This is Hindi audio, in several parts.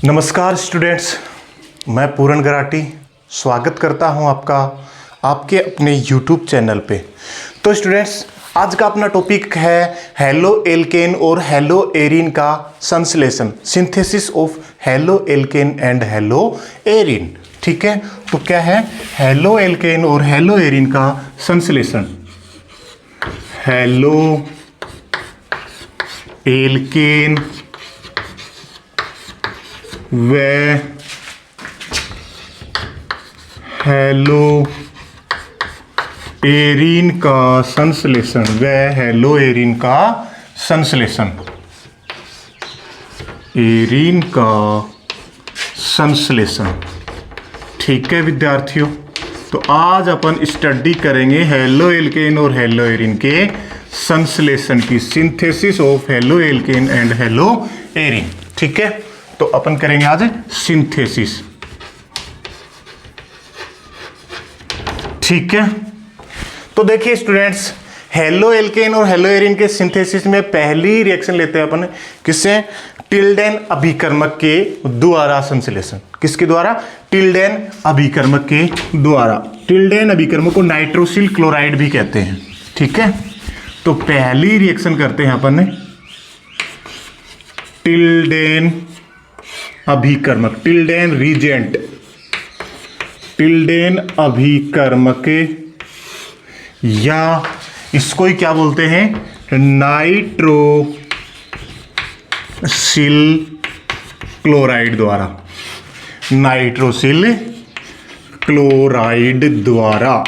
नमस्कार स्टूडेंट्स, मैं पूरन गराटी स्वागत करता हूं आपका आपके अपने YouTube चैनल पे। तो स्टूडेंट्स, आज का अपना टॉपिक है हेलो एल्केन और हेलो एरीन का संश्लेषण, synthesis of halo alkane and hello arene. ठीक है, तो क्या है हेलो एल्केन और हेलो एरीन का संश्लेषण। हेलो एल्केन व हेलो एरीन का संश्लेषण, हेलो एरीन का संश्लेषण, एरीन का संश्लेषण। ठीक है विद्यार्थियों, तो आज अपन स्टडी करेंगे हेलो एल्केन और हेलो एरीन के संश्लेषण की, synthesis of halo alkane and hello arene. ठीक है, तो अपन करेंगे आज सिंथेसिस। ठीक है, तो देखिए स्टूडेंट्स, हेलो एल्केन और हेलो एरीन के सिंथेसिस में पहली रिएक्शन लेते हैं अपन किससे? टिल्डेन अभिकर्मक के द्वारा संश्लेषण। किसके द्वारा? टिल्डेन अभिकर्मक के द्वारा। टिल्डेन अभिकर्मक को नाइट्रोसिल क्लोराइड भी कहते हैं। ठीक है, तो पहली रिएक्शन करते हैं अपन टिल्डेन अभिकर्मक, टिल्डेन रीजेंट, टिल्डेन अभिकर्मक, या इसको ही क्या बोलते हैं? नाइट्रोसिल क्लोराइड द्वारा, नाइट्रोसिल क्लोराइड द्वारा,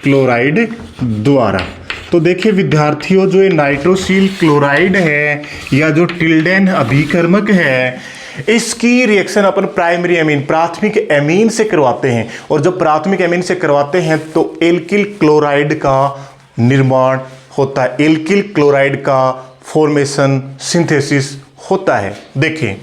क्लोराइड द्वारा। तो देखिए विद्यार्थियों, जो ये नाइट्रोसिल क्लोराइड है या जो टिल्डेन अभिकर्मक है, इसकी रिएक्शन अपन प्राइमरी एमीन, प्राथमिक एमीन से करवाते हैं। और जब प्राथमिक एमीन से करवाते हैं तो एल्किल क्लोराइड का निर्माण होता है, एल्किल क्लोराइड का फॉर्मेशन, सिंथेसिस होता है। देखिए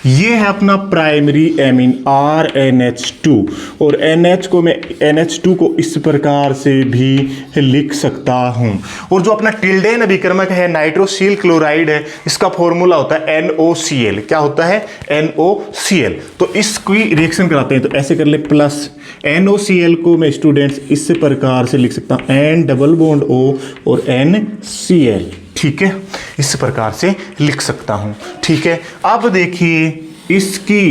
ये है अपना प्राइमरी एमीन RNH2, और NH को मैं NH2 को इस प्रकार से भी लिख सकता हूं। और जो अपना टिल्डेन अभिकर्मक है नाइट्रोसिल क्लोराइड है, इसका फॉर्मूला होता है NOCl। क्या होता है? NOCl। तो इसकी रिएक्शन कराते हैं तो ऐसे कर ले, प्लस NOCl को मैं स्टूडेंट्स इस प्रकार से लिख सकता हूं, N डबल बॉन्ड O और NCl। ठीक है, इस प्रकार से लिख सकता हूं। ठीक है, अब देखिए इसकी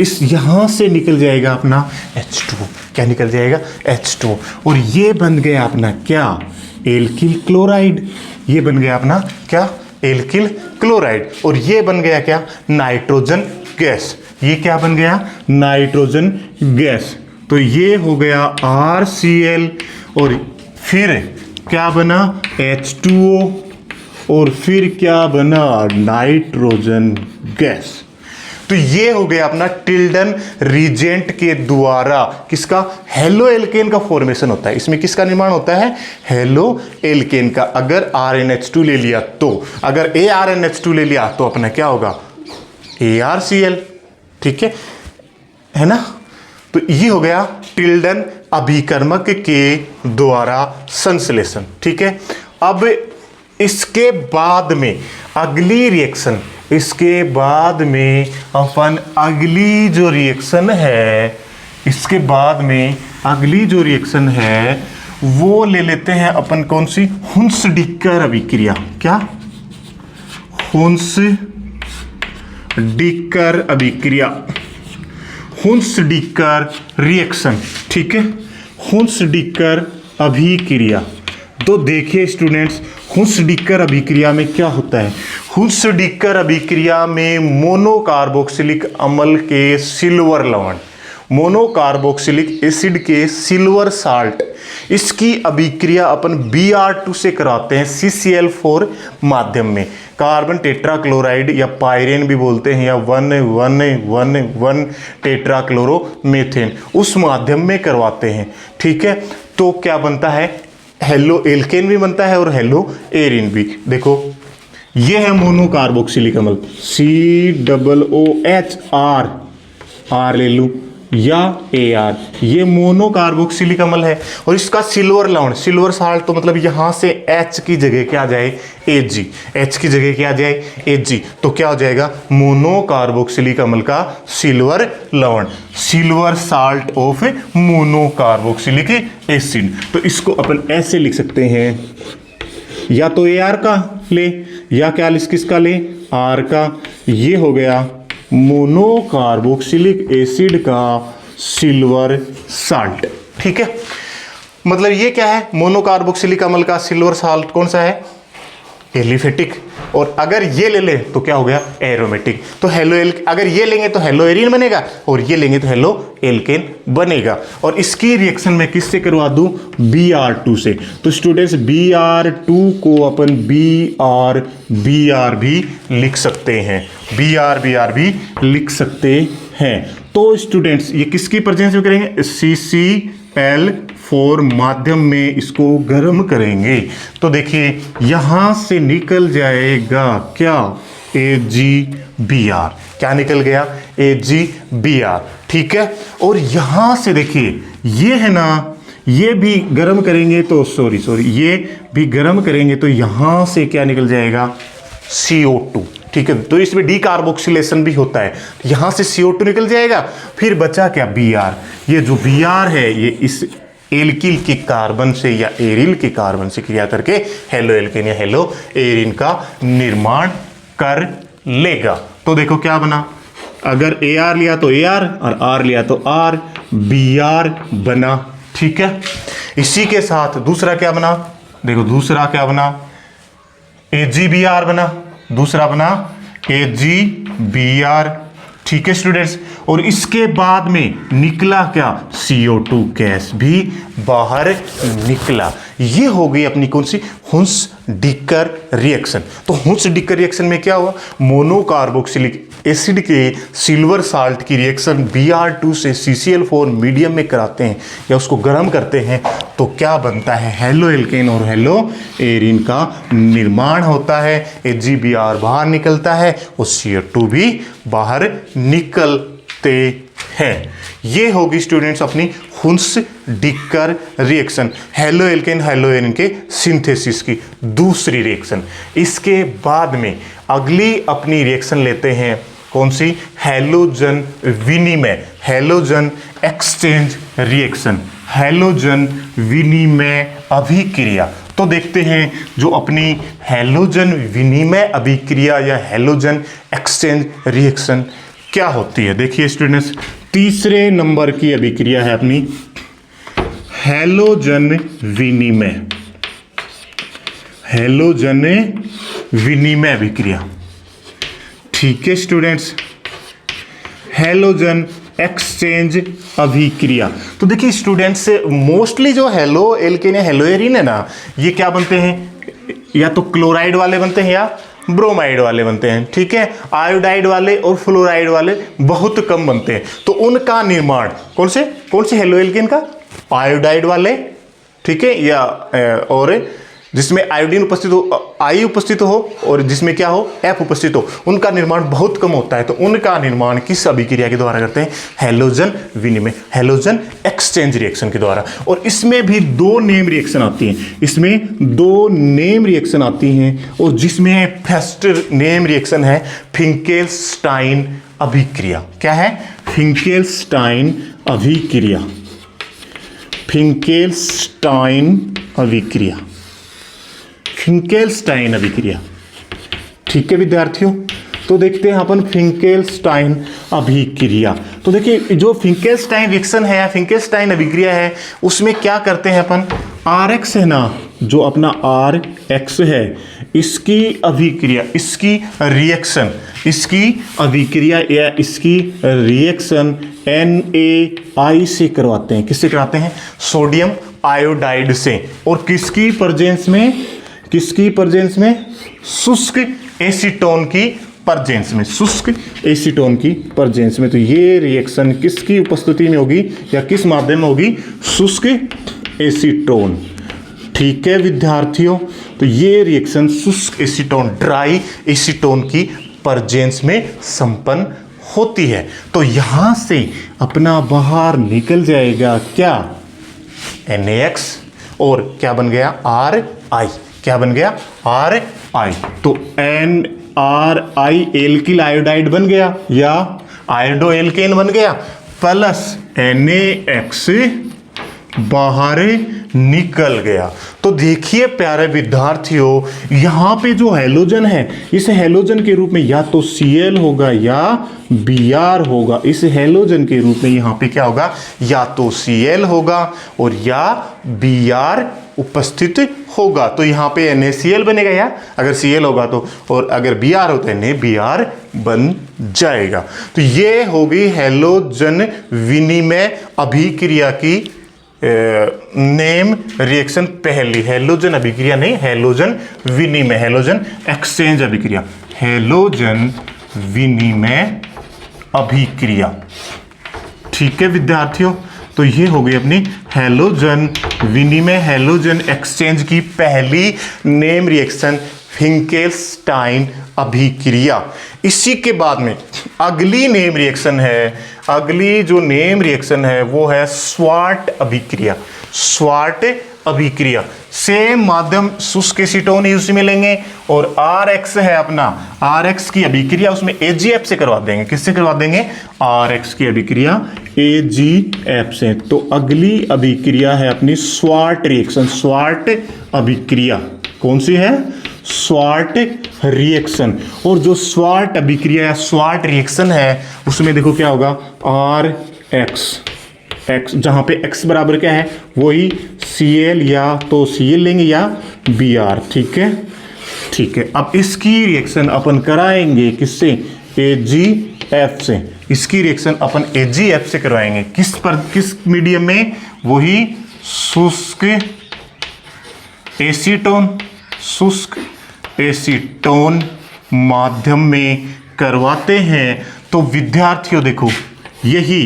इस यहां से निकल जाएगा अपना H2। क्या निकल जाएगा? H2। और ये बन गया अपना क्या? Alkyl chloride. ये बन गया अपना क्या? Alkyl chloride. और ये बन गया क्या? Nitrogen gas. ये क्या बन गया? Nitrogen gas. तो ये हो गया RCl, और फिर क्या बना? H2O, और फिर क्या बना? Nitrogen gas. तो ये हो गया अपना टिल्डन रीजेंट के द्वारा किसका? हेलो एल्केन का फॉर्मेशन होता है। इसमें किसका निर्माण होता है? हेलो एल्केन का। अगर RNH2 ले लिया तो, अगर ARNH2 ले लिया तो अपना क्या होगा? ARCl। ठीक है ना? तो ये हो गया टिल्डन अभिकर्मक के द्वारा संश्लेषण। ठीक है, अब इसके बाद में अगली रिएक्शन, इसके बाद में अपन अगली जो रिएक्शन है, इसके बाद में अगली जो रिएक्शन है वो ले लेते हैं अपन कौन सी? हुंसडिकर अभिक्रिया। क्या? हुंसडिकर अभिक्रिया, हुंसडिकर रिएक्शन। ठीक है, हुंसडिकर अभिक्रिया। तो देखिए स्टूडेंट्स, हुंसडिकर अभिक्रिया में क्या होता है? हुंसडिकर अभिक्रिया में मोनोकार्बोक्सिलिक अम्ल के सिल्वर लवण, मोनोकार्बोक्सिलिक एसिड के सिल्वर साल्ट, इसकी अभिक्रिया अपन Br2 से कराते हैं CCl4 माध्यम में। कार्बन टेट्राक्लोराइड या पायरेन भी बोलते हैं, या 1,1,1,1 टेट्राक्लोरोमेथेन, उस माध्यम में करवाते हैं। ठीक है, तो क्या बनता है? हेलो एल्केन भी बनता है और हेलो एरीन भी। देखो ये है मोनोकार्बोक्सिलिक अम्ल, COOH, R ले लूँ, या AR, ये मोनोकार्बोक्सिलिक अम्ल है और इसका सिल्वर लवण, सिल्वर साल्ट, तो मतलब यहां से H की जगह क्या आ जाए Ag, H की जगह क्या आ जाए Ag, तो क्या हो जाएगा मोनोकार्बोक्सिलिक अम्ल का सिल्वर लवण, silver salt of monocarboxylic acid. तो इसको अपन ऐसे लिख सकते हैं, या तो AR का ले या क्या किसका ले R का, ये हो गया मोनोकार्बोक्सिलिक एसिड का सिल्वर साल्ट। ठीक है, मतलब ये क्या है, मोनोकार्बोक्सिलिक अम्ल का सिल्वर साल्ट कौन सा है, एलिफेटिक, और अगर ये ले ले तो क्या हो गया एरोमेटिक। तो अगर ये लेंगे तो हेलो एरिन बनेगा और ये लेंगे तो हेलो एल्केन बनेगा। और इसकी रिएक्शन मैं किससे करवा दूं, Br2 से। तो स्टूडेंट्स Br2 को अपन Br भी लिख सकते हैं, Br भी लिख सकते हैं। तो स्टूडेंट्स ये किसकी प्रेजेंस में करेंगे, CCl4 माध्यम में इसको गर्म करेंगे। तो देखिए यहां से निकल जाएगा क्या, AgBr, क्या निकल गया AgBr। ठीक है, और यहां से देखिए ये है ना, ये भी गर्म करेंगे तो ये भी गर्म करेंगे तो यहां से क्या निकल जाएगा CO2। ठीक है, तो इसमें डीकार्बोक्सिलेशन भी होता है, यहां से CO2 निकल जाएगा, फिर बचा क्या Br। ये जो Br है ये इस एल्किल के कार्बन से या एरिल के कार्बन से क्रिया करके हेलो एल्केन या हेलो एरिन का निर्माण कर लेगा। तो देखो क्या बना, अगर AR लिया तो AR और R लिया तो R, Br बना। ठीक है, इसी के साथ दूसरा क्या बना, देखो दूसरा क्या बना, AgBr बना, दूसरा बना AgBr। ठीक है स्टूडेंट्स, और इसके बाद में निकला क्या, CO2 गैस भी बाहर निकला। ये हो गई अपनी कौन सी, हुंस-डिकर रिएक्शन। तो हुंस-डिकर रिएक्शन में क्या हुआ, मोनोकार्बोक्सिलिक एसिड के सिल्वर साल्ट की रिएक्शन Br2 से CCl4 मीडियम में कराते हैं या उसको गर्म करते हैं, तो क्या बनता है, हेलो एल्केन और हेलो एरिन का निर्माण होता है। AgBr बाहर निकलता है और CO2 भी बाहर निकलते हैं। ये होगी स्टूडेंट्स अपनी Hunsdiecker reaction, haloalkane haloarene के सिंथेसिस की दूसरी रिएक्शन। इसके बाद में अगली अपनी रिएक्शन लेते हैं कौन सी, हैलोजन विनिमय, हैलोजन एक्सचेंज रिएक्शन, हैलोजन विनिमय अभिक्रिया। तो देखते हैं जो अपनी हैलोजन विनिमय अभिक्रिया या हैलोजन एक्सचेंज रिएक्शन क्या होती है। देखिए स्टूडेंट्स, तीसरे नंबर की अभिक्रिया है अपनी हैलोजन विनिमय, हैलोजन विनिमय अभिक्रिया। ठीक है स्टूडेंट्स, हैलोजन एक्सचेंज अभिक्रिया। तो देखिए स्टूडेंट्स, मोस्टली जो हेलो एल्केन या हेलो एरिन है ना, ये क्या बनते हैं, या तो क्लोराइड वाले बनते हैं या ब्रोमाइड वाले बनते हैं। ठीक है, आयोडाइड वाले और फ्लोराइड वाले बहुत कम बनते हैं। तो उनका निर्माण कौन से हेलो एल्केन का, आयोडाइड वाले, ठीक है, या और जिसमें आयोडीन उपस्थित हो, आई उपस्थित हो, और जिसमें क्या हो, F उपस्थित हो, उनका निर्माण बहुत कम होता है। तो उनका निर्माण किस अभिक्रिया के द्वारा करते हैं, हैलोजन विनिमय, हैलोजन एक्सचेंज रिएक्शन के द्वारा। और इसमें भी दो नेम रिएक्शन आती हैं, इसमें दो नेम रिएक्शन आती हैं, और जिसमें फर्स्ट नेम रिएक्शन है फिंकेलस्टाइन अभिक्रिया। क्या है, फिंकेलस्टाइन अभिक्रिया, फिंकेलस्टाइन अभिक्रिया, फिंकेलस्टाइन अभिक्रिया। ठीक है विद्यार्थियों, तो देखते हैं अपन फिंकेलस्टाइन अभिक्रिया। तो देखिए जो फिंकेलस्टाइन रिएक्शन है या फिंकेलस्टाइन अभिक्रिया है, उसमें क्या करते हैं अपन, RX है ना, जो अपना RX है, इसकी अभिक्रिया, इसकी रिएक्शन, इसकी अभिक्रिया या इसकी रिएक्शन NaI से करवाते हैं। किससे कराते हैं, सोडियम आयोडाइड से। और किसकी प्रेजेंस में, किसकी प्रेजेंस में, शुष्क एसीटोन की प्रेजेंस में, शुष्क एसीटोन की प्रेजेंस में। तो ये रिएक्शन किसकी उपस्थिति में होगी या किस माध्यम में होगी, शुष्क एसीटोन। ठीक है विद्यार्थियों, तो ये रिएक्शन शुष्क एसीटोन, ड्राई एसीटोन की प्रेजेंस में संपन्न होती है। तो यहां से अपना बाहर निकल जाएगा क्या, NaX, और क्या बन गया RI, क्या बन गया RI। तो NRI एल्किल आयोडाइड बन गया या आयोडो एल्केन बन गया, प्लस NaX बाहर निकल गया। तो देखिए प्यारे विद्यार्थियों, यहां पे जो हैलोजन है, इस हैलोजन के रूप में या तो Cl होगा या Br होगा। इस हैलोजन के रूप में यहां पे क्या होगा, या तो Cl होगा और या Br उपस्थित होगा। तो यहां पे NaCl बनेगा, या अगर Cl होगा तो, और अगर Br होता है NaBr बन जाएगा। तो ये होगी हैलोजन विनिमय अभिक्रिया की नेम रिएक्शन पहली। हैलोजन अभिक्रिया नहीं, हैलोजन विनिमय, हैलोजन एक्सचेंज अभिक्रिया, हैलोजन विनिमय अभिक्रिया। ठीक है विद्यार्थियों, तो ये हो गई अपनी हैलोजन विनिमय, हैलोजन एक्सचेंज की पहली नेम रिएक्शन, फिंकेल्स्टाइन अभिक्रिया। इसी के बाद में अगली नेम रिएक्शन है, अगली जो नेम रिएक्शन है वो है स्वार्ट अभिक्रिया। स्वार्ट अभिक्रिया सेम माध्यम शुष्क एसीटोन ही उसी में लेंगे, और RX है अपना, RX की अभिक्रिया उसमें AgF से करवा देंगे। किससे करवा देंगे, RX की अभिक्रिया AgF से। तो अगली अभिक्रिया है अपनी स्वार्ट रिएक्शन, स्वार्ट अभिक्रिया। कौन सी है, स्वार्ट रिएक्शन। और जो स्वार्ट अभिक्रिया या स्वार्ट रिएक्शन है उसमें देखो क्या होगा, RX, X जहां पे X बराबर क्या है, वही Cl, या तो Cl लेंगे या Br। ठीक है, ठीक है। अब इसकी रिएक्शन अपन कराएंगे किससे, AgF से। इसकी रिएक्शन अपन AgF से करवाएंगे, किस पर, किस मीडियम में, वही शुष्क एसीटोन, शुष्क एसीटोन माध्यम में करवाते हैं। तो विद्यार्थियों देखो, यही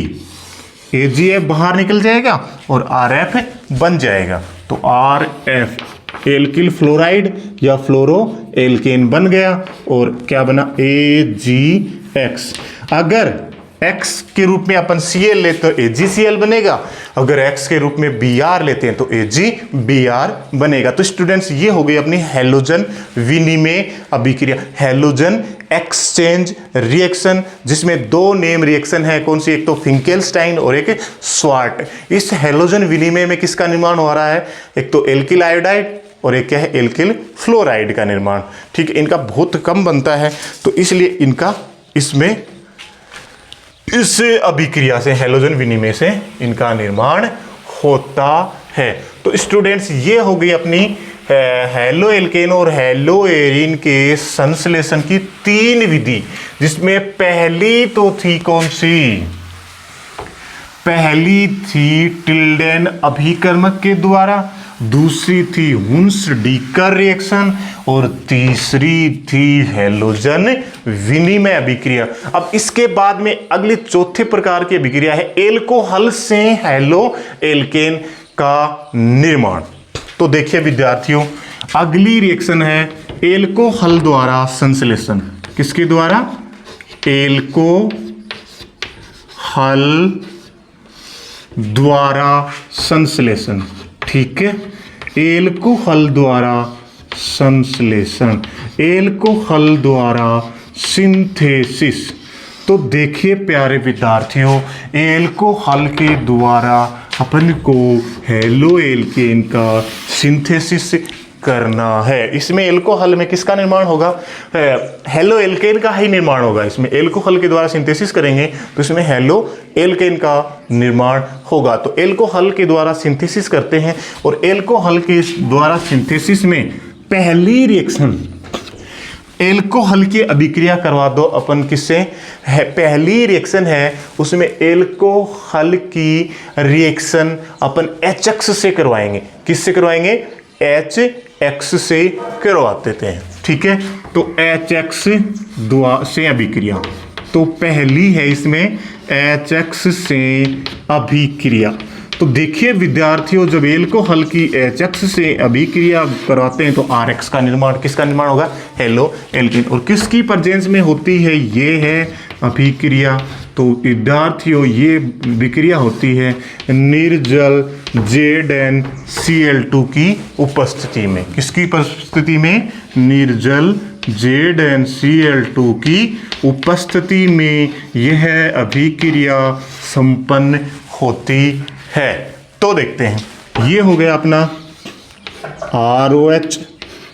AgF बाहर निकल जाएगा और RF बन जाएगा। तो RF एल्किल फ्लोराइड या फ्लोरो एल्केन बन गया, और क्या बना, AgX। अगर X के रूप में अपन Cl लेते तो AgCl बनेगा, अगर X के रूप में Br लेते हैं तो AgBr बनेगा। तो स्टूडेंट्स ये हो गई अपनी हैलोजन विनिमय अभिक्रिया, हैलोजन एक्सचेंज रिएक्शन, जिसमें दो नेम रिएक्शन है। कौन सी, एक तो फिंकेल्स्टाइन और एक स्वार्ट। इस हैलोजन विनिमय में किसका निर्माण हो रहा है, एक तो एल्किल आयोडाइड और एक क्या है, एल्किल फ्लोराइड का निर्माण। ठीक है, इनका बहुत कम बनता है, तो इसलिए इनका इसमें इस अभिक्रिया से, हैलोजन विनिमय से इनका निर्माण होता है। तो स्टूडेंट्स ये हो गई अपनी हैलो एल्केन और हैलो एरीन के संश्लेषण की तीन विधि, जिसमें पहली तो थी कौन सी, पहली थी टिल्डेन अभिकर्मक के द्वारा, दूसरी थी हुन्स-डीकर रिएक्शन, और तीसरी थी हैलोजन विनिमय अभिक्रिया। अब इसके बाद में अगली चौथे प्रकार की अभिक्रिया है एल्कोहल से हैलो एल्केन का निर्माण। तो देखिए विद्यार्थियों, अगली रिएक्शन है एल्कोहल द्वारा संश्लेषण। किसके द्वारा, एल्कोहल द्वारा संश्लेषण। ठीक है, एल्कोहल द्वारा संश्लेषण, एल्कोहल द्वारा सिंथेसिस। तो देखिए प्यारे विद्यार्थियों, एल्कोहल के द्वारा अपन को हैलो एल्केन का सिंथेसिस करना है। इसमें एल्कोहल में किसका निर्माण होगा, हैलो एल्केन का ही निर्माण होगा। इसमें एल्कोहल के द्वारा सिंथेसिस करेंगे तो इसमें हैलो एल्केन का निर्माण होगा। तो एल्कोहल के द्वारा सिंथेसिस करते हैं, और एल्कोहल के द्वारा सिंथेसिस में पहली रिएक्शन एल्कोहल की अभिक्रिया करवा दो अपन किससे है, पहली रिएक्शन है उसमें एल्कोहल की रिएक्शन अपन HX से करवाएंगे। किससे करवाएंगे, HX से करवाते थे। ठीक है, तो HX से अभिक्रिया, तो पहली है इसमें HX से अभिक्रिया। तो देखिए विद्यार्थियों, जब एल्कोहल की HX से अभिक्रिया करवाते हैं तो RX का निर्माण, किसका निर्माण होगा? Halo alkane. और किसकी प्रेजेंस में होती है? ये है अभिक्रिया। तो विद्यार्थियों ये विक्रिया होती है निर्जल ZnCl2 की उपस्थिति में। किसकी उपस्थिति में? निर्जल ZnCl2 की उपस्थिति में यह अभिक्रिया संपन्न होती है। तो देखते हैं, ये हो गया अपना ROH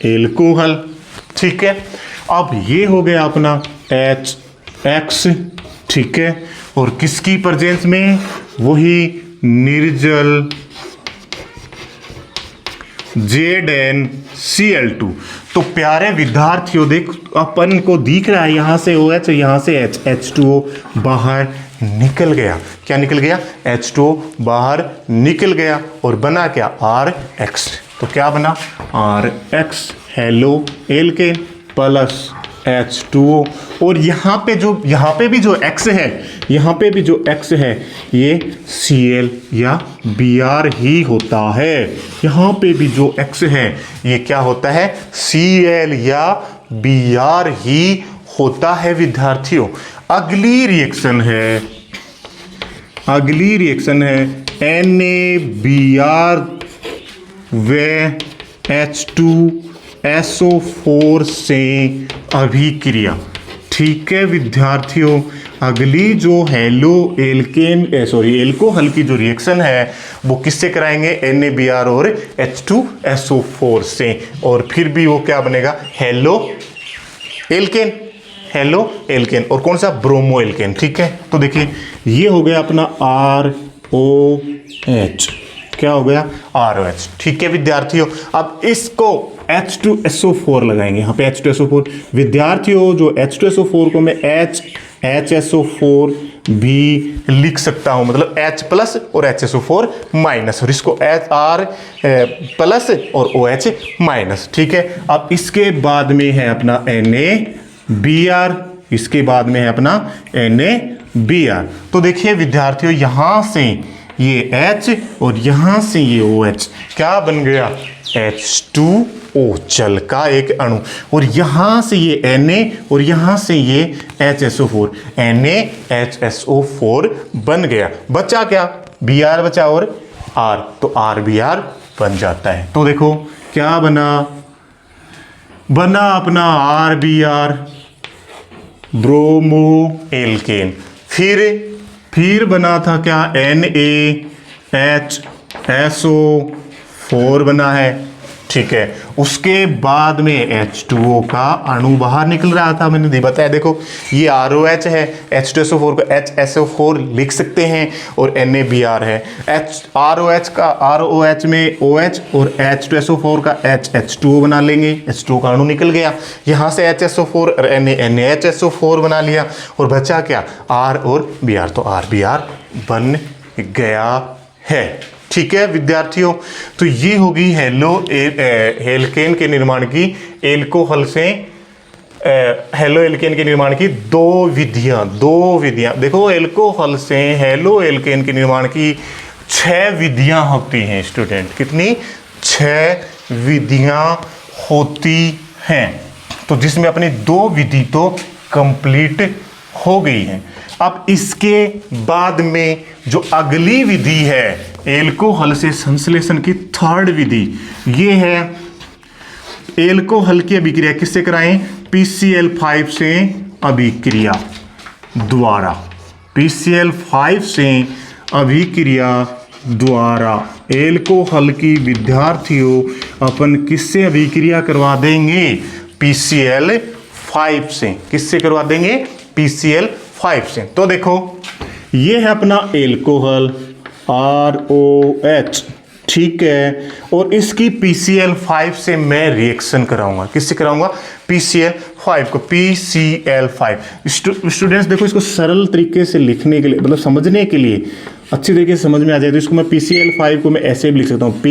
एल्कोहल, ठीक है। अब ये हो गया अपना HX, ठीक है। और किसकी प्रेजेंस में? वही निर्जल ZnCl2। तो प्यारे विद्यार्थियों, देख अपन को दिख रहा है यहाँ से OH, यहाँ से H2O बाहर निकल गया। क्या निकल गया? H2O बाहर निकल गया और बना क्या? RX। तो क्या बना? RX halo alkane plus H2O। और यहाँ पे भी जो X है, यहाँ पे भी जो X है ये Cl या Br ही होता है। यहाँ पे भी जो X है ये क्या होता है? Cl या Br ही होता है विद्यार्थियों। अगली रिएक्शन है NaBr व H2SO4 से अभिक्रिया, ठीक है विद्यार्थियों। अगली जो एल्कोहल की जो रिएक्शन है वो किससे कराएंगे? NaBr और H2SO4 से। और फिर भी वो क्या बनेगा? Halo alkane. और कौन सा? ब्रोमो एल्केन, ठीक है। तो देखिए ये हो गया अपना ROH। क्या हो गया? ROH, ठीक है विद्यार्थियों। अब इसको H2SO4 लगाएंगे, यहाँ पे H2SO4। विद्यार्थियों जो H2SO4 को मैं HSO4 भी लिख सकता हूँ, मतलब H प्लस और HSO4 माइनस, और इसको HR प्लस और OH माइनस, ठीक है। अब इसके बाद में है अपना NaBr, इसके बाद में है अपना NaBr। तो देखिए विद्यार्थियों, यहाँ से ये H और यहाँ से ये OH क्या बन गया? H2O जल का एक अणु। और यहाँ से ये Na और यहाँ से ये HSO4, NaHSO4 बन गया। बचा क्या? Br बचा और R, तो RBr बन जाता है। तो देखो क्या बना अपना RBr ब्रोमो एल्केन। फिर बना था क्या? NaHSO4 बना है, ठीक है। उसके बाद में H2O का अणु बाहर निकल रहा था, मैंने बताया। देखो ये ROH है, H2SO4 को HSO4 लिख सकते हैं और NaBr है। ROH में OH और H2SO4 का H2O बना लेंगे, H2O का अणु निकल गया। यहाँ से HSO4 और NaHSO4 बना लिया और बचा क्या? R और Br, तो RBr बन गया है, ठीक है विद्यार्थियों। तो ये होगी एल्केन के निर्माण की हेलो एल्केन के निर्माण की दो विधियां। देखो एल्कोहल से हेलो एल्केन के निर्माण की 6 विधियां होती हैं स्टूडेंट। कितनी? 6 विधियां होती हैं। तो जिसमें अपनी 2 विधि तो कंप्लीट हो गई हैं। अब इसके बाद में जो अगली विधि है एल्कोहल से संश्लेषण की 3rd विधि, ये है एल्कोहल की अभिक्रिया किससे कराएं? PCl5 से अभिक्रिया द्वारा। PCl5 से अभिक्रिया द्वारा एल्कोहल की विद्यार्थियों अपन किससे अभिक्रिया करवा देंगे? PCl5 से। किससे करवा देंगे? PCl5 से। तो देखो ये है अपना एल्कोहल ROH, ठीक है। और इसकी PCl5 से मैं रिएक्शन कराऊंगा। किससे कराऊंगा? PCl5 को। PCl5 स्टूडेंट्स देखो, इसको सरल तरीके से लिखने के लिए, मतलब समझने के लिए अच्छी तरीके से समझ में आ जाए, तो इसको मैं PCl5 को मैं ऐसे भी लिख सकता हूँ,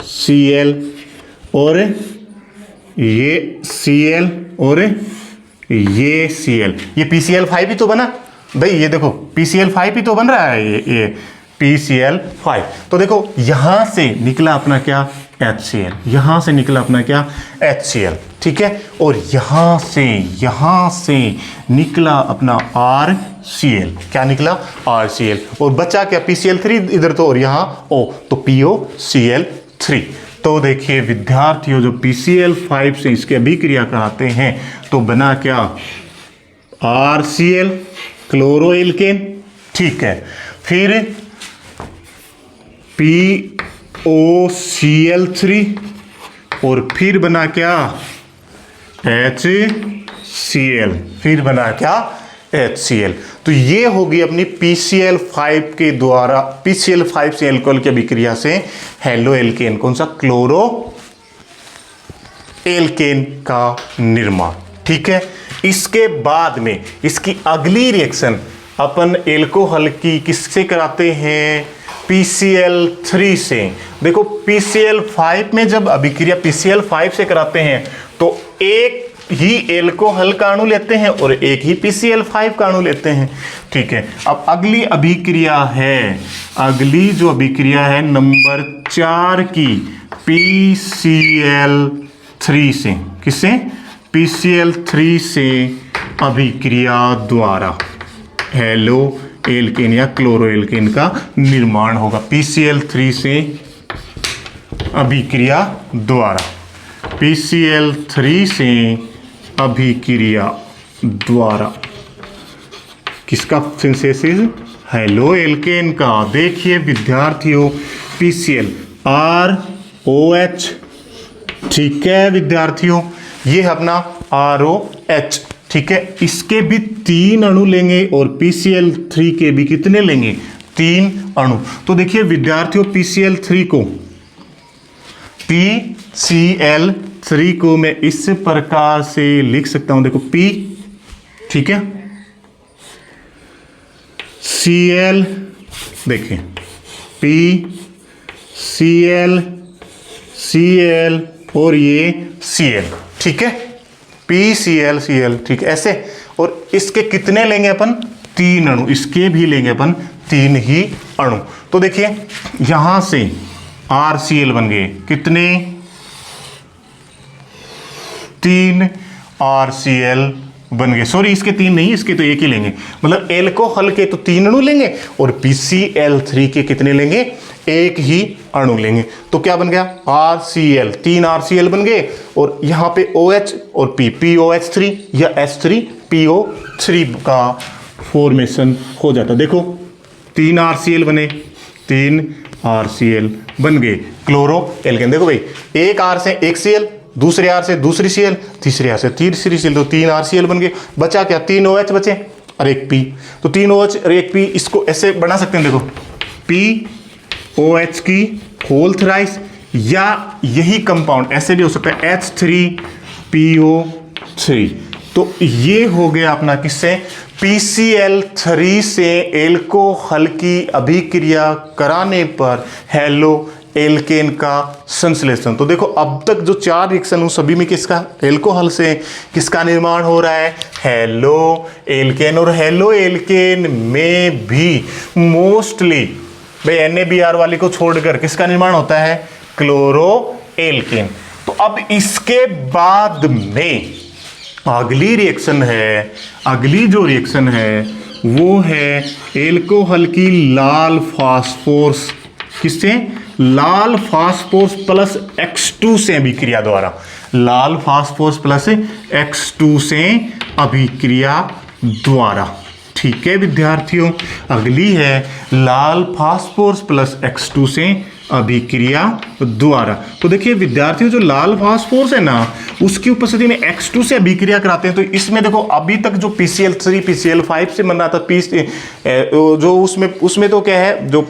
Cl और ये Cl और ये Cl, ये PCl5 ही तो बना भाई, ये देखो PCl5 ही तो बन रहा है, ये PCl5। तो देखो यहां से निकला अपना क्या HCl, यहां से निकला अपना क्या HCl, ठीक है। और यहां से निकला अपना RCl, क्या निकला RCl, और बचा क्या PCl3 इधर तो, और यहां O, तो POCl3। तो देखिए विद्यार्थियों, जो PCl5 से इसके अभिक्रिया कराते हैं तो बना क्या RCl, क्लोरोएल्केन, ठीक है। फिर POCl3 और फिर बना क्या HCl, फिर बना क्या HCl। तो ये होगी अपनी PCl5 के द्वारा, PCl5 से एल्कोहल की अभिक्रिया से हेलो एल्केन, कौन सा क्लोरो एल्केन का निर्माण, ठीक है। इसके बाद में इसकी अगली रिएक्शन अपन एल्कोहल की किससे कराते हैं PCl3 से। देखो PCl5 में जब अभिक्रिया PCl5 से कराते हैं तो एक ही एल्कोहल का अणु लेते हैं और एक ही PCl5 का अणु लेते हैं, ठीक है। अब अगली अभिक्रिया है, अगली जो अभिक्रिया है नंबर 4 की PCl3 से, किससे PCl3 से अभिक्रिया द्वारा हेलो एल्केन या क्लोरो एल्केन का निर्माण होगा। PCl3 से अभिक्रिया द्वारा, PCl3 से अभिक्रिया द्वारा किसका सिंथेसिस हेलो एल्केन का। देखिए विद्यार्थियों PCl ROH, ठीक है विद्यार्थियों, ये है अपना ROH, ठीक है। इसके भी 3 अणु लेंगे और PCl3 के भी कितने लेंगे 3 अणु। तो देखिए विद्यार्थियों PCl3 को मैं इस प्रकार से लिख सकता हूं, देखो P, ठीक है, Cl, देखिए P Cl Cl और ये Cl, ठीक है, PCl Cl, ठीक है, ऐसे। और इसके कितने लेंगे अपन 3 अणु, इसके भी लेंगे अपन 3 ही अणु। तो देखिए यहां से RCl बन गए कितने 3 RCl बन गए, सॉरी इसके 3 नहीं, इसके तो एक ही लेंगे, मतलब एल्कोहल के तो 3 अणु लेंगे और PCl3 के कितने लेंगे एक ही अणु लेंगे। तो क्या बन गया RCl, 3 RCl बन गए और यहां पे OH और POH3 या H3PO3 का फॉर्मेशन हो जाता। देखो 3 RCl बने, 3 RCl बन गए क्लोरो एल्केन। देखो भाई एक R से एक Cl, दूसरे R से दूसरी Cl, तीसरे R से तीसरी Cl, तो 3 RCl बन गए। बचा क्या 3 OH बचे और एक P, तो 3 OH और एक P, इसको ऐसे बना सकते हैं, देखो POH की होल थ्राइस, या यही कंपाउंड ऐसे भी हो सकता है H3PO3। तो ये हो गया अपना किससे PCl3 से एल्कोहल की अभिक्रिया कराने पर हेलो एल्केन का संश्लेषण। तो देखो अब तक जो 4 रिएक्शन हूं सभी में किसका एल्कोहल से किसका निर्माण हो रहा है हेलो एल्केन। और हेलो एल्केन में भी मोस्टली भाई NaBr वाली को छोड़कर किसका निर्माण होता है क्लोरो एल्केन। तो अब इसके बाद में अगली रिएक्शन है, अगली जो रिएक्शन है वो है एल्कोहल की लाल फास्फोरस, किससे लाल फास्फोरस प्लस X2 से अभिक्रिया द्वारा, लाल फास्फोरस प्लस X2 से अभिक्रिया द्वारा, ठीक है विद्यार्थियों। अगली है लाल फास्फोरस प्लस X2 से अभिक्रिया द्वारा। तो देखिए विद्यार्थियों जो लाल फास्फोरस है ना उसकी उपस्थिति में X2 से अभिक्रिया कराते हैं। तो इसमें देखो अभी तक जो PCl3 PCl5 से बन रहा था जो उसमें तो क्या है जो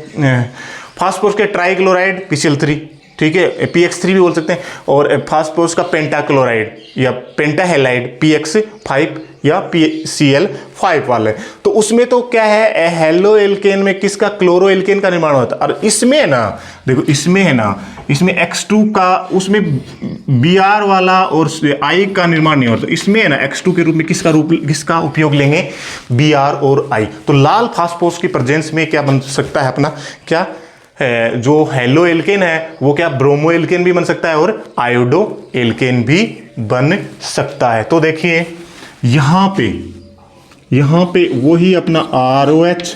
फास्फोरस के ट्राइक्लोराइड PCl3 ठीक है, PX3 भी बोल सकते हैं। और फास्फोरस का पेंटाक्लोराइड या पेंटाहेलाइड PX5 या PCl5 वाले। तो उसमें तो क्या है, हेलो एल्केन में किसका, क्लोरो एल्केन का निर्माण होता है। और इसमें है ना, देखो इसमें है ना, इसमें X2 का, उसमें Br वाला और I का निर्माण नहीं होता। इसमें है ना X2 के रूप में किसका उपयोग लेंगे, Br और I। तो लाल फास्फोरस की प्रेजेंस में क्या बन सकता है अपना, क्या है, जो हेलो एल्केन है वो क्या ब्रोमो एल्केन भी बन सकता है और आयोडो एल्केन भी बन सकता है। तो देखिए यहां पे वही अपना ROH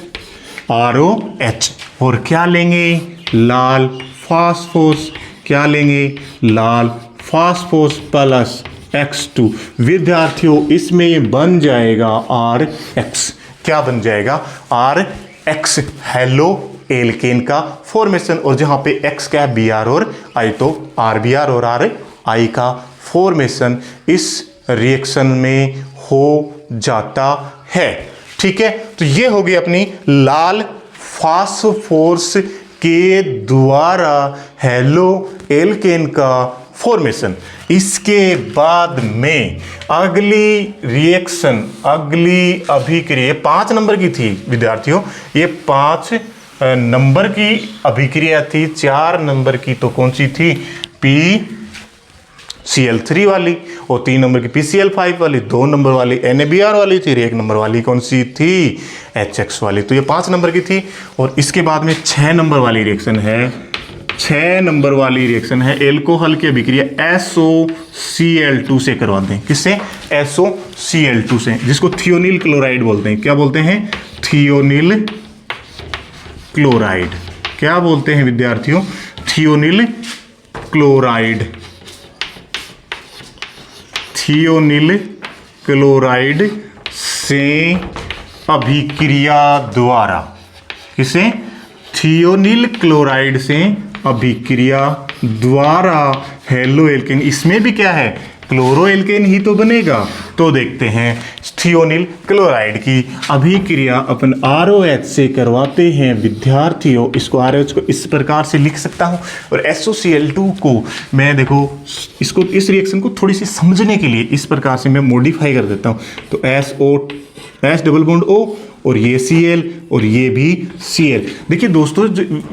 और क्या लेंगे, लाल फास्फोरस, क्या लेंगे, लाल फास्फोरस प्लस X2। विद्यार्थियों इसमें ये बन जाएगा RX, क्या बन जाएगा, RX, हेलो एल्केन का फॉर्मेशन। और जहां पे X क्या है, Br और I, तो RBr और RI का फॉर्मेशन इस रिएक्शन में हो जाता है। ठीक है, तो ये हो गई अपनी लाल फास्फोरस के द्वारा हेलो एल्केन का फॉर्मेशन। इसके बाद में अगली रिएक्शन, अगली अभिक्रिया 5 नंबर की थी विद्यार्थियों, ये 5 नंबर की अभिक्रिया थी। 4 नंबर की तो कौन सी थी, PCl3 वाली, और 3 नंबर की PCl5 वाली, 2 नंबर वाली NaBr वाली थी, 1 नंबर वाली कौन सी थी, HX वाली। तो ये 5 नंबर की थी। और इसके बाद में 6 नंबर वाली रिएक्शन है, 6 नंबर वाली रिएक्शन है एल्कोहल की अभिक्रिया SOCl2 से करवाते हैं। किससे, SOCl2 से, जिसको थियोनिल क्लोराइड बोलते हैं। क्या बोलते हैं, थियोनिल क्लोराइड। क्या बोलते हैं विद्यार्थियों, थियोनिल क्लोराइड। थियोनिल क्लोराइड से अभिक्रिया द्वारा, किसे, थियोनिल क्लोराइड से अभिक्रिया द्वारा हेलो एल्केन, इसमें भी क्या है, क्लोरो एल्केन ही तो बनेगा। तो देखते हैं थियोनिल क्लोराइड की अभिक्रिया अपन ROH से करवाते हैं विद्यार्थियों। इसको ROH को इस प्रकार से लिख सकता हूं, और SOCl2 को मैं देखो इसको, इस रिएक्शन को थोड़ी सी समझने के लिए इस प्रकार से मैं मॉडिफाई कर देता हूं। तो S डबल बॉन्ड O और ये Cl और ये भी Cl। देखिए दोस्तों,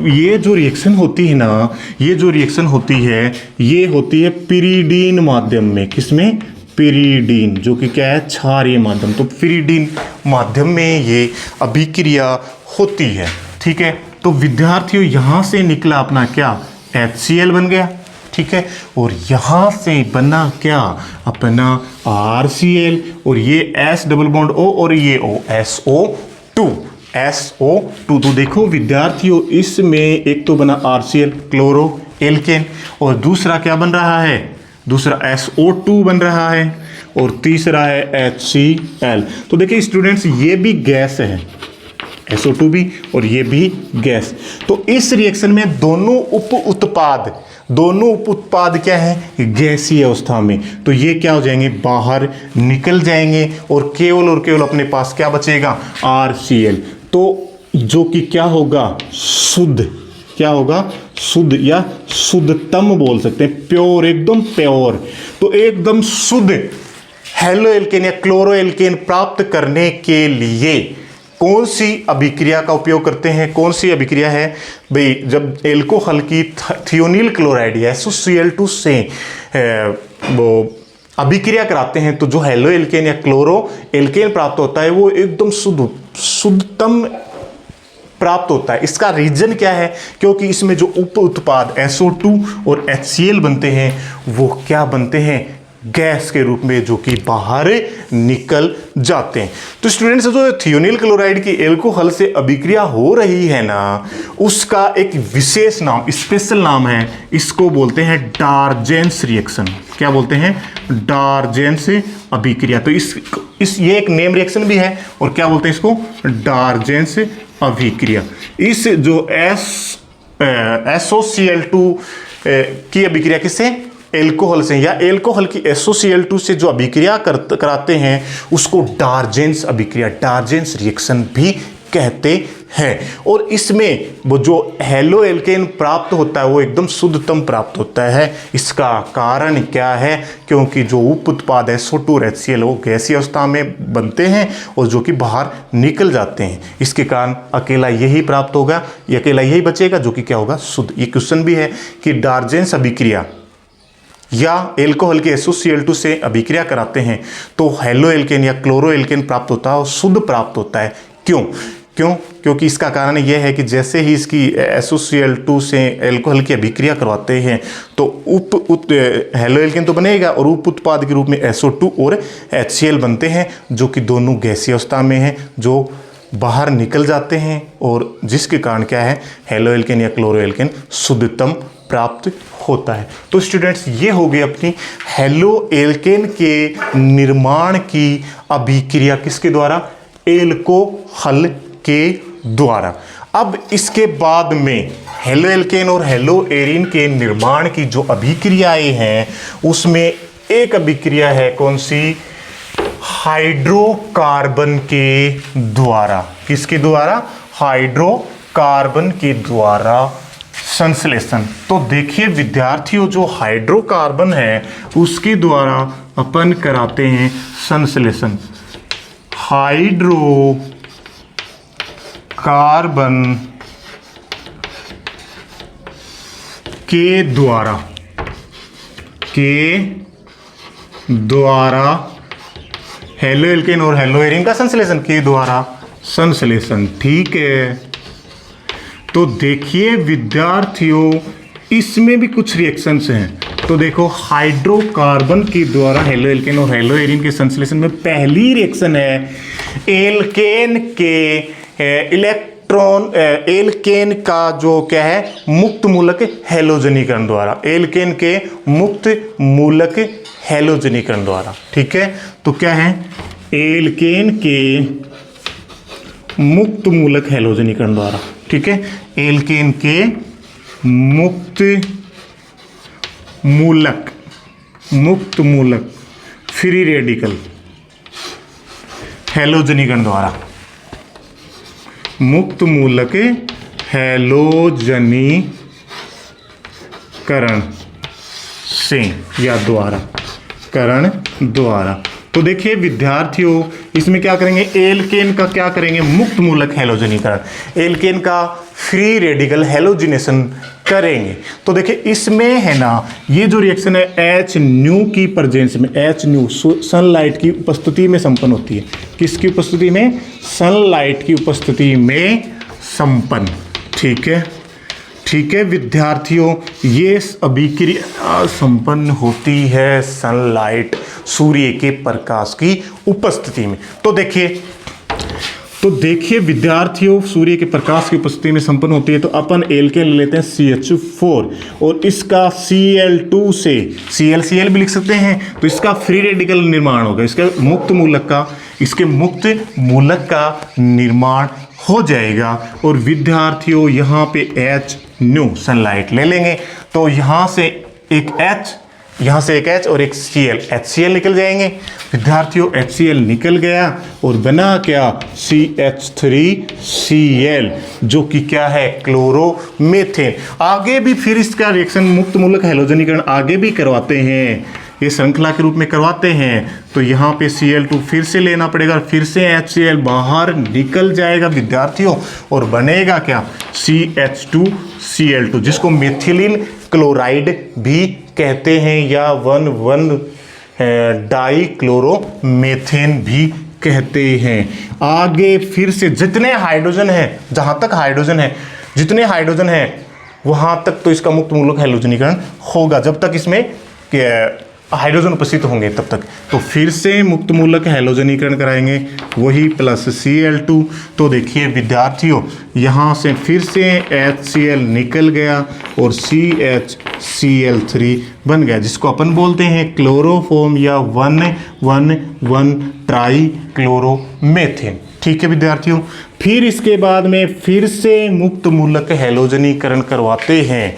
ये जो रिएक्शन होती है ना, ये जो रिएक्शन होती है, ये होती है पिरीडीन माध्यम में। किसमें, पिरीडीन, जो कि क्या है, क्षारीय माध्यम। तो पिरीडीन माध्यम में ये अभिक्रिया होती है। ठीक है, तो विद्यार्थियों यहां से निकला अपना क्या, HCl बन गया। ठीक है, और यहां से बना क्या, अपना RCl, और ये S डबल बॉन्ड O और ये O, SO2। तो देखो विद्यार्थियों, इसमें एक तो बना RCl क्लोरो एल्केन, और दूसरा क्या बन रहा है, दूसरा SO2 बन रहा है, और तीसरा है HCl। तो देखिए स्टूडेंट्स, ये भी गैस है, SO2 भी, और ये भी गैस। तो इस रिएक्शन में दोनों उप उत्पाद क्या है, गैसीय अवस्था में। तो ये क्या हो जाएंगे, बाहर निकल जाएंगे, और केवल अपने पास क्या बचेगा, RCl। तो जो कि क्या होगा, शुद्ध, क्या होगा, शुद्ध या शुद्धतम बोल सकते हैं, प्योर, एकदम प्योर। तो एकदम शुद्ध हेलो एल्केन या क्लोरो एल्केन प्राप्त करने के लिए कौन सी अभिक्रिया का उपयोग करते हैं, कौन सी अभिक्रिया है भाई, जब एल्कोहल की थियोनिल क्लोराइड या SOCl2 से वो अभिक्रिया कराते हैं, तो जो हेलो एल्केन या क्लोरो एल्केन प्राप्त होता है वो एकदम शुद्धतम प्राप्त होता है। इसका रीजन क्या है, क्योंकि इसमें जो उप उत्पाद SO2 और HCl बनते हैं वो क्या बनते हैं, गैस के रूप में, जो कि बाहर निकल जाते हैं। तो स्टूडेंट्स, जो थियोनिल क्लोराइड की एल्कोहल से अभिक्रिया हो रही है ना, उसका एक विशेष नाम, स्पेशल नाम है, इसको बोलते हैं डार्जेंस रिएक्शन। क्या बोलते हैं, डार्जेंस अभिक्रिया। तो ये एक नेम रिएक्शन भी है, और क्या बोलते हैं इसको, डार्जेंस अभिक्रिया। इस जो SOCl2 की अभिक्रिया किससे, एल्कोहल से, या एल्कोहल की SOCl2 से जो अभिक्रिया कराते हैं उसको डार्जेंस अभिक्रिया, डार्जेंस रिएक्शन भी कहते है। और इसमें वो जो हेलो एल्केन प्राप्त होता है वो एकदम शुद्धतम प्राप्त होता है। इसका कारण क्या है? क्योंकि जो उप उत्पाद SO2 और HCl वो गैसीय अवस्था में बनते हैं और जो कि बाहर निकल जाते हैं। इसके कारण अकेला यही प्राप्त होगा, ये अकेला यही बचेगा जो कि क्या होगा? शुद्ध। ये क्वेश्चन भी है कि डार्जेंस अभिक्रिया या एल्कोहल के SOCl2 से अभिक्रिया कराते हैं तो हेलो एल्केन या क्लोरो एल्केन प्राप्त होता है और शुद्ध प्राप्त होता है। क्योंकि इसका कारण यह है कि जैसे ही इसकी SOCl2 से एल्कोहल की अभिक्रिया करवाते हैं तो हेलो एल्केन तो बनेगा और उप उत्पाद के रूप में SO2 और HCl बनते हैं जो कि दोनों गैसीय अवस्था में हैं, जो बाहर निकल जाते हैं और जिसके कारण क्या है? हेलो एल्केन या क्लोरो एल्केन शुद्धतम प्राप्त होता है। तो स्टूडेंट्स, ये हो गई अपनी हेलो एल्केन के निर्माण की अभिक्रिया किसके द्वारा? एल्कोहल के द्वारा। अब इसके बाद में हेलो एल्केन और हेलो एरीन के निर्माण की जो अभिक्रियाएं हैं उसमें एक अभिक्रिया है कौन सी? हाइड्रोकार्बन के द्वारा। किसके द्वारा? हाइड्रोकार्बन के द्वारा संश्लेषण। तो देखिए विद्यार्थियों, जो हाइड्रोकार्बन है उसके द्वारा अपन कराते हैं संश्लेषण। हाइड्रोकार्बन के द्वारा हेलो एल्केन और हेलो एरीन का संश्लेषण के द्वारा संश्लेषण। ठीक है, तो देखिए विद्यार्थियों, इसमें भी कुछ रिएक्शंस हैं। तो देखो, हाइड्रोकार्बन के द्वारा हेलो एल्केन और हेलो एरीन के संश्लेषण में पहली रिएक्शन है एल्केन के एल्केन का जो क्या है? मुक्त मूलक हैलोजनीकरण द्वारा। एल्केन के मुक्त मूलक हैलोजनीकरण द्वारा। ठीक है, तो क्या है? एल्केन के मुक्त मूलक हैलोजनीकरण द्वारा। ठीक है, एल्केन के मुक्त मूलक फ्री रेडिकल हैलोजनीकरण द्वारा। मुक्त मूलक हैलोजनीकरण से या द्वारा। तो देखिए विद्यार्थियों, इसमें क्या करेंगे? एल्केन का क्या करेंगे? मुक्त मूलक हैलोजनीकरण। एल्केन का फ्री रेडिकल हैलोजिनेशन करेंगे। तो देखिए इसमें है ना, ये जो रिएक्शन है HNu की प्रेजेंस में, HNu सनलाइट की उपस्थिति में संपन्न होती है। किसकी उपस्थिति में? सनलाइट की उपस्थिति में संपन्न। ठीक है विद्यार्थियों, ये अभिक्रिया संपन्न होती है सनलाइट, सूर्य के प्रकाश की उपस्थिति में। तो देखिए विद्यार्थियों, सूर्य के प्रकाश की उपस्थिति में संपन्न होती है। तो अपन एल्केन ले लेते हैं CH4 और इसका Cl2 से Cl भी लिख सकते हैं। तो इसका फ्री रेडिकल निर्माण होगा, इसके मुक्त मूलक का निर्माण हो जाएगा। और विद्यार्थियों, यहाँ पे HNu सनलाइट ले लेंगे तो यहाँ से एक H और एक HCl निकल जाएंगे। विद्यार्थियों, HCl निकल गया और बना क्या? CH3Cl, जो कि क्या है? क्लोरोमीथेन। आगे भी फिर इसका रिएक्शन मुक्त मूलक हैलोजनीकरण आगे भी करवाते हैं, ये श्रृंखला के रूप में करवाते हैं। तो यहाँ पे Cl2 फिर से लेना पड़ेगा, फिर से HCl बाहर निकल जाएगा विद्यार्थियों और बनेगा क्या? CH2Cl2, जिसको मेथिलीन क्लोराइड भी कहते हैं या 1,1 डाइक्लोरोमेथेन भी कहते हैं। आगे फिर से जितने हाइड्रोजन है, जहां तक हाइड्रोजन है, जितने हाइड्रोजन है वहां तक तो इसका मुक्त मूलक हैलोजनीकरण होगा, जब तक इसमें हाइड्रोजन उपस्थित होंगे तब तक। तो फिर से मुक्त मूलक हैलोजनीकरण कराएंगे, वही प्लस Cl2। तो देखिए विद्यार्थियों, यहाँ से फिर से HCl निकल गया और CHCl3 बन गया, जिसको अपन बोलते हैं क्लोरोफॉर्म या 1,1,1 ट्राइक्लोरोमेथेन। ठीक है विद्यार्थियों, फिर इसके बाद में फिर से मुक्त मूलक हैलोजनीकरण करवाते हैं।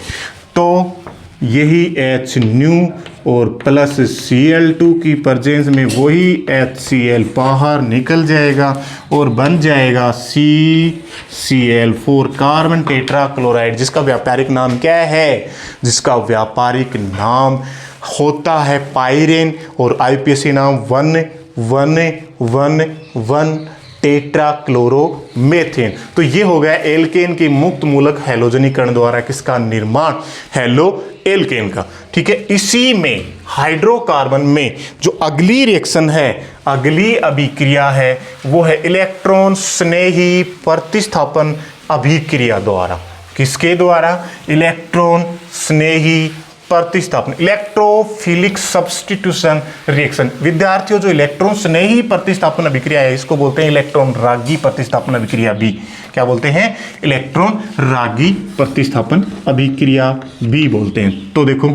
तो यही HNu और प्लस Cl2 की प्रेजेंस में वही HCl बाहर निकल जाएगा और बन जाएगा CCl4 कार्बन टेट्राक्लोराइड, जिसका व्यापारिक नाम क्या है? जिसका व्यापारिक नाम होता है पाइरेन और IUPAC नाम 1,1,1,1 टेट्राक्लोरोमेथेन। तो ये हो गया एल्केन के मुक्त मूलक हैलोजनीकरण द्वारा किसका निर्माण? हेलो एल्केन का। ठीक है, इसी में हाइड्रोकार्बन में जो अगली रिएक्शन है, अगली अभिक्रिया है, वो है इलेक्ट्रॉन स्नेही प्रतिस्थापन अभिक्रिया द्वारा। किसके द्वारा? इलेक्ट्रॉन स्नेही प्रतिस्थापन, इलेक्ट्रोफिलिक सब्स्टिट्यूशन रिएक्शन। विद्यार्थियों, जो इलेक्ट्रॉन स्नेही प्रतिस्थापन अभिक्रिया है, इसको बोलते हैं इलेक्ट्रॉन रागी प्रतिस्थापन अभिक्रिया बी। क्या बोलते हैं? इलेक्ट्रॉन रागी प्रतिस्थापन अभिक्रिया बी बोलते हैं। तो देखो,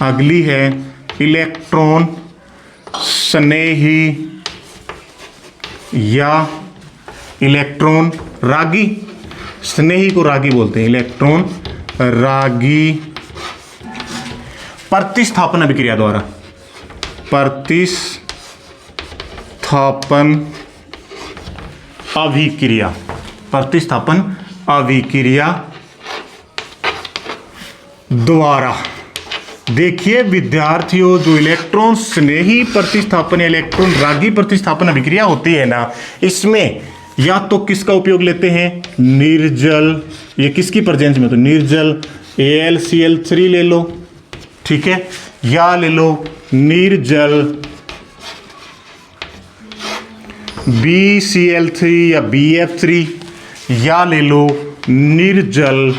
अगली है इलेक्ट्रॉन स्नेही या इलेक्ट्रॉन रागी। स्नेही को रागी बोलते हैं, इलेक्ट्रॉन रागी प्रतिस्थापन अभिक्रिया द्वारा। प्रतिस्थापन अभिक्रिया, प्रतिस्थापन अभिक्रिया द्वारा। देखिए विद्यार्थियों, जो इलेक्ट्रॉन स्नेही प्रतिस्थापन या इलेक्ट्रॉन रागी प्रतिस्थापन अभिक्रिया होती है ना, इसमें या तो किसका उपयोग लेते हैं? निर्जल, ये किसकी प्रेजेंस में? तो निर्जल AlCl3 ले लो, ठीक है, या ले लो निर्जल BCl3 या BF3, या ले लो निर्जल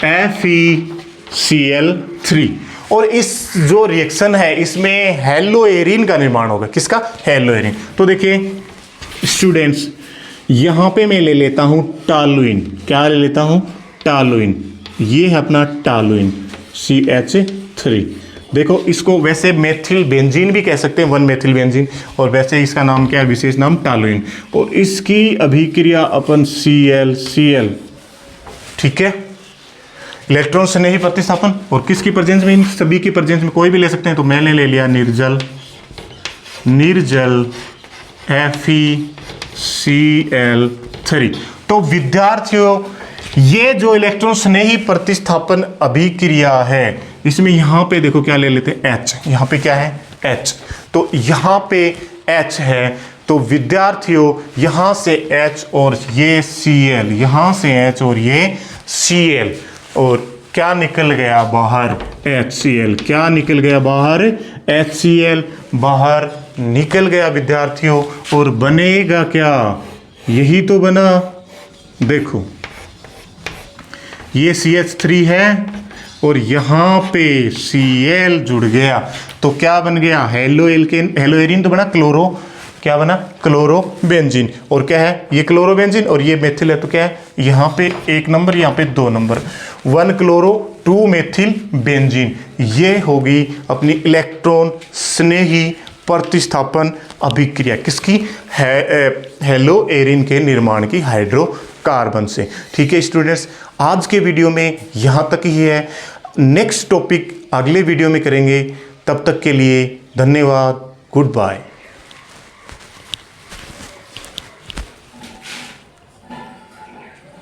FeCl3। और इस जो रिएक्शन है, इसमें हेलोएरिन का निर्माण होगा। किसका? हेलोएरिन। तो देखिए स्टूडेंट्स, यहां पे मैं ले लेता हूं टॉलुइन। क्या ले लेता हूं? टॉलुइन। ये है अपना टॉलुइन CH3। देखो, इसको वैसे मेथिल बेंजीन भी कह सकते हैं, 1 मेथिल बेंजीन, और वैसे इसका नाम क्या है? विशेष नाम टॉलुइन। और इसकी अभिक्रिया अपन ClCl, ठीक है, इलेक्ट्रॉन से नहीं प्रतिस्थापन, और किसकी प्रेजेंस में? इन सभी की प्रेजेंस में, कोई भी ले सकते हैं। तो मैंने ले लिया निर्जल FeCl3। तो विद्यार्थियों, ये जो इलेक्ट्रॉन स्नेही प्रतिस्थापन अभिक्रिया है, इसमें यहां पे देखो क्या ले लेते हैं? H। यहां पे क्या है? H। तो यहां पे H है, तो विद्यार्थियों यहां से H और ये Cl, यहां से H और ये Cl, और क्या निकल गया बाहर? HCl। क्या निकल गया बाहर? HCl बाहर निकल गया विद्यार्थियों। और बनेगा क्या? यही तो बना। देखो, ये CH3 है और यहाँ पे Cl जुड़ गया, तो क्या बन गया? हेलोएरिन तो बना क्लोरो, क्या बना? क्लोरोबेंजीन। और क्या है? ये क्लोरोबेंजीन और ये मेथिल है, तो क्या है? यहाँ पे 1 नंबर, यहाँ पे 2 नंबर, 1 क्लोरो 2 मेथिल बेंजीन। ये होगी अपनी इलेक्ट्रॉन स्नेही प्रतिस्थापन अभिक्रिया। किसकी? हेलोएरिन के निर्माण की, हाइड्रोकार्बन से। ठीक है स्टूडेंट्स, आज के वीडियो में यहाँ तक ही है। नेक्स्ट टॉपिक अगले वीडियो में करेंगे। तब तक के लिए धन्यवाद। Good bye.